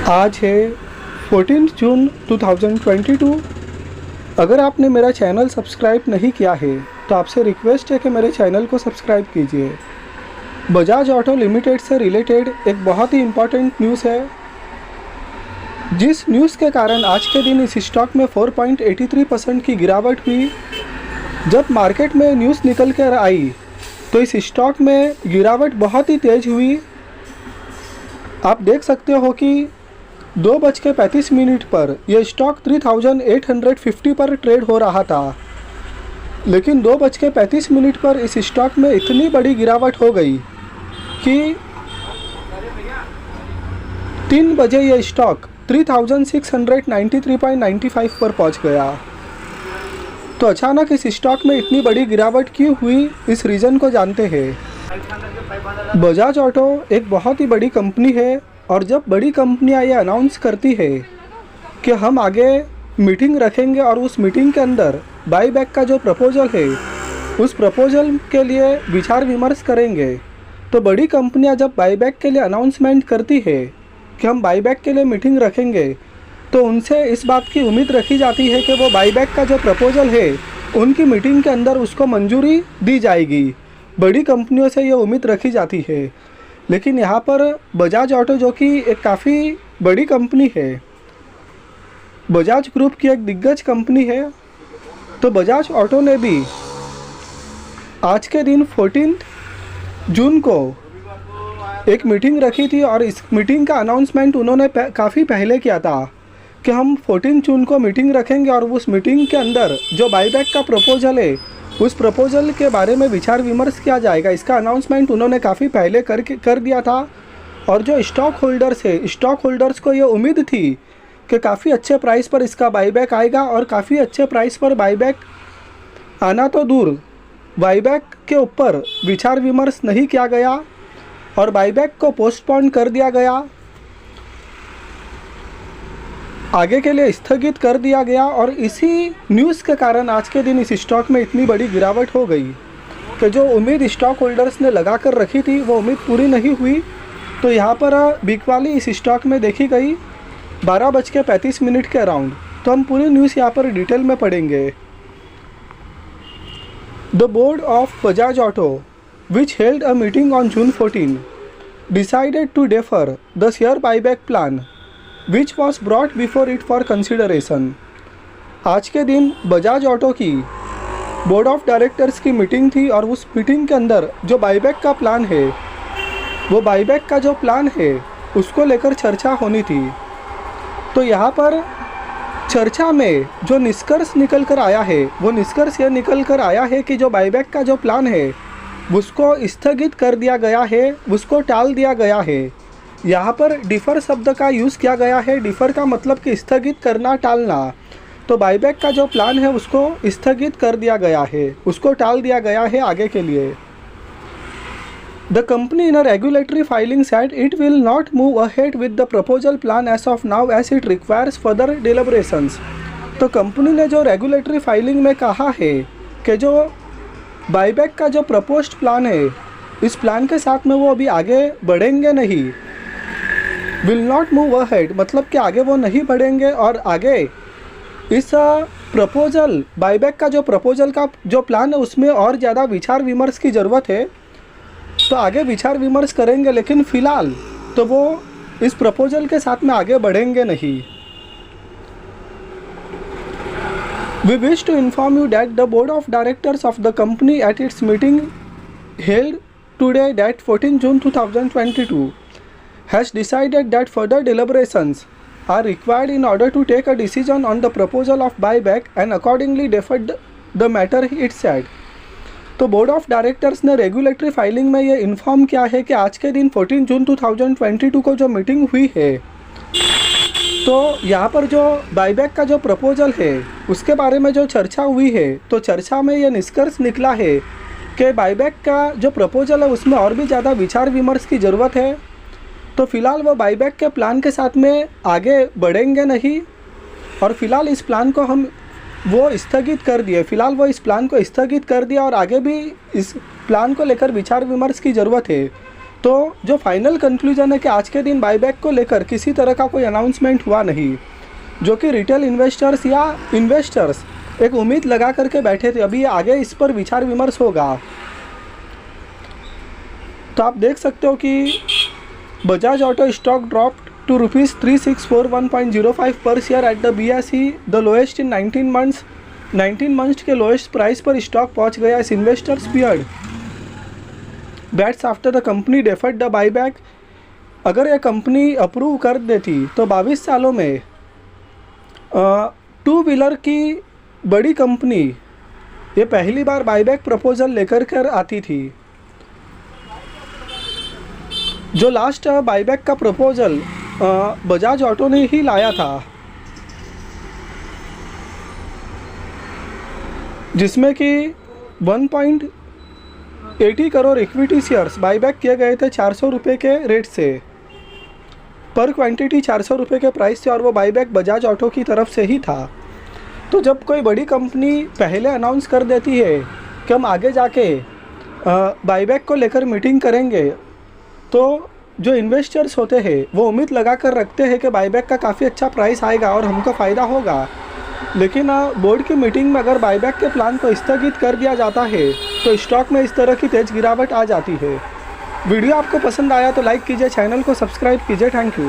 आज है 14 जून 2022। अगर आपने मेरा चैनल सब्सक्राइब नहीं किया है तो आपसे रिक्वेस्ट है कि मेरे चैनल को सब्सक्राइब कीजिए। बजाज ऑटो लिमिटेड से रिलेटेड एक बहुत ही इम्पॉर्टेंट न्यूज़ है, जिस न्यूज़ के कारण आज के दिन इस स्टॉक में 4.83% की गिरावट हुई। जब मार्केट में न्यूज़ निकल कर आई तो इस स्टॉक में गिरावट बहुत ही तेज़ हुई। आप देख सकते हो कि 2:35 पर यह स्टॉक 3850 पर ट्रेड हो रहा था, लेकिन 2:35 पर इस स्टॉक में इतनी बड़ी गिरावट हो गई कि 3 बजे यह स्टॉक 3693.95 पर पहुंच गया। तो अचानक इस स्टॉक में इतनी बड़ी गिरावट क्यों हुई, इस रीज़न को जानते हैं। बजाज ऑटो एक बहुत ही बड़ी कंपनी है और जब बड़ी कंपनियां ये अनाउंस करती है कि हम आगे मीटिंग रखेंगे और उस मीटिंग के अंदर बाईबैक का जो प्रपोजल है उस प्रपोजल के लिए विचार विमर्श करेंगे, तो बड़ी कंपनियां जब बाईबैक के लिए अनाउंसमेंट करती है कि हम बाईबैक के लिए मीटिंग रखेंगे, तो उनसे इस बात की उम्मीद रखी जाती है कि वो बाईबैक का जो प्रपोजल है उनकी मीटिंग के अंदर उसको मंजूरी दी जाएगी। बड़ी कंपनियों से ये उम्मीद रखी जाती है, लेकिन यहाँ पर बजाज ऑटो जो कि एक काफ़ी बड़ी कंपनी है, बजाज ग्रुप की एक दिग्गज कंपनी है, तो बजाज ऑटो ने भी आज के दिन 14 जून को एक मीटिंग रखी थी और इस मीटिंग का अनाउंसमेंट उन्होंने काफ़ी पहले किया था कि हम 14 जून को मीटिंग रखेंगे और उस मीटिंग के अंदर जो बाईबैक का प्रपोजल है उस प्रपोजल के बारे में विचार विमर्श किया जाएगा। इसका अनाउंसमेंट उन्होंने काफ़ी पहले कर दिया था और जो स्टॉक होल्डर्स है, स्टॉक होल्डर्स को ये उम्मीद थी कि काफ़ी अच्छे प्राइस पर इसका बाईबैक आएगा और काफ़ी अच्छे प्राइस पर बाईबैक आना तो दूर, बाईबैक के ऊपर विचार विमर्श नहीं किया गया और बाईबैक को पोस्टपोन कर दिया गया, आगे के लिए स्थगित कर दिया गया। और इसी न्यूज़ के कारण आज के दिन इस स्टॉक में इतनी बड़ी गिरावट हो गई कि जो उम्मीद स्टॉक होल्डर्स ने लगा कर रखी थी वो उम्मीद पूरी नहीं हुई। तो यहाँ पर बिकवाली इस स्टॉक में देखी गई 12:35 के अराउंड। तो हम पूरी न्यूज़ यहाँ पर डिटेल में पढ़ेंगे। The board of Bajaj auto which held a meeting on June 14 decided to defer the share buyback plan which was brought before it for consideration. आज के दिन बजाज ऑटो की बोर्ड ऑफ डायरेक्टर्स की मीटिंग थी और उस मीटिंग के अंदर जो बाईबैक का प्लान है, वो बाईबैक का जो प्लान है उसको लेकर चर्चा होनी थी। तो यहाँ पर चर्चा में जो निष्कर्ष निकल कर आया है वो निष्कर्ष यह निकल कर आया है कि जो बाईबैक का जो प्लान है उसको स्थगित कर दिया गया है, उसको टाल दिया गया है। यहाँ पर डिफ़र शब्द का यूज़ किया गया है। डिफ़र का मतलब कि स्थगित करना, टालना। तो बाईबैक का जो प्लान है उसको स्थगित कर दिया गया है, उसको टाल दिया गया है आगे के लिए। The company in a regulatory filing said it will not move ahead with the proposal plan as of now as it requires further deliberations. तो कंपनी ने जो रेगुलेटरी फाइलिंग में कहा है कि जो बाईबैक का जो प्रपोज्ड प्लान है इस प्लान के साथ में वो अभी आगे बढ़ेंगे नहीं। विल नॉट मूव अहेड मतलब कि आगे वो नहीं बढ़ेंगे और आगे इस प्रपोजल बाईबैक का जो प्रपोजल का जो प्लान है उसमें और ज़्यादा विचार विमर्श की ज़रूरत है। तो आगे विचार विमर्श करेंगे, लेकिन फ़िलहाल तो वो इस प्रपोजल के साथ में आगे बढ़ेंगे नहीं। We wish to inform you that the board of directors of the company at its meeting held today that 14 June 2022 has decided that further deliberations are required in order to take a decision on the proposal of buyback and accordingly deferred the matter, it said। तो board of directors ने regulatory filing में ये inform किया है कि आज के दिन 14 जून 2022 को जो मीटिंग हुई है, तो यहाँ पर जो बाईबैक का जो प्रपोजल है उसके बारे में जो चर्चा हुई है, तो चर्चा में ये निष्कर्ष निकला है कि बाईबैक का जो प्रपोजल है उसमें और भी ज़्यादा विचार विमर्श की ज़रूरत है। तो फ़िलहाल वो बाईबैक के प्लान के साथ में आगे बढ़ेंगे नहीं और फ़िलहाल इस प्लान को हम वो स्थगित कर दिए। फ़िलहाल वो इस प्लान को स्थगित कर दिया और आगे भी इस प्लान को लेकर विचार विमर्श की ज़रूरत है। तो जो फाइनल कंक्लूजन है कि आज के दिन बाईबैक को लेकर किसी तरह का कोई अनाउंसमेंट हुआ नहीं, जो कि रिटेल इन्वेस्टर्स या इन्वेस्टर्स एक उम्मीद लगा करके बैठे थे। अभी आगे इस पर विचार विमर्श होगा। तो आप देख सकते हो कि Bajaj auto stock dropped to ₹3641.05 per share at the BSE, the lowest in 19 months के लोएस्ट प्राइस पर स्टॉक पहुंच गया। इस investors feared that's after the company deferred the buyback. अगर यह कंपनी अप्रूव कर देती तो 22 सालों में टू व्हीलर की बड़ी कंपनी ये पहली बार बाईबैक प्रपोजल लेकर कर आती थी। जो लास्ट बाईबैक का प्रपोजल बजाज ऑटो ने ही लाया था, जिसमें कि 1.80 करोड़ इक्विटी शेयर्स बाईबैक किए गए थे 400 रुपये के रेट से, पर क्वांटिटी 400 रुपये के प्राइस से, और वो बाईबैक बजाज ऑटो की तरफ से ही था। तो जब कोई बड़ी कंपनी पहले अनाउंस कर देती है कि हम आगे जाके बाईबैक को लेकर मीटिंग करेंगे, तो जो इन्वेस्टर्स होते हैं वो उम्मीद लगा कर रखते हैं कि बाईबैक का काफ़ी अच्छा प्राइस आएगा और हमको फ़ायदा होगा। लेकिन बोर्ड की मीटिंग में अगर बाईबैक के प्लान को स्थगित कर दिया जाता है तो स्टॉक में इस तरह की तेज़ गिरावट आ जाती है। वीडियो आपको पसंद आया तो लाइक कीजिए, चैनल को सब्सक्राइब कीजिए। Thank you.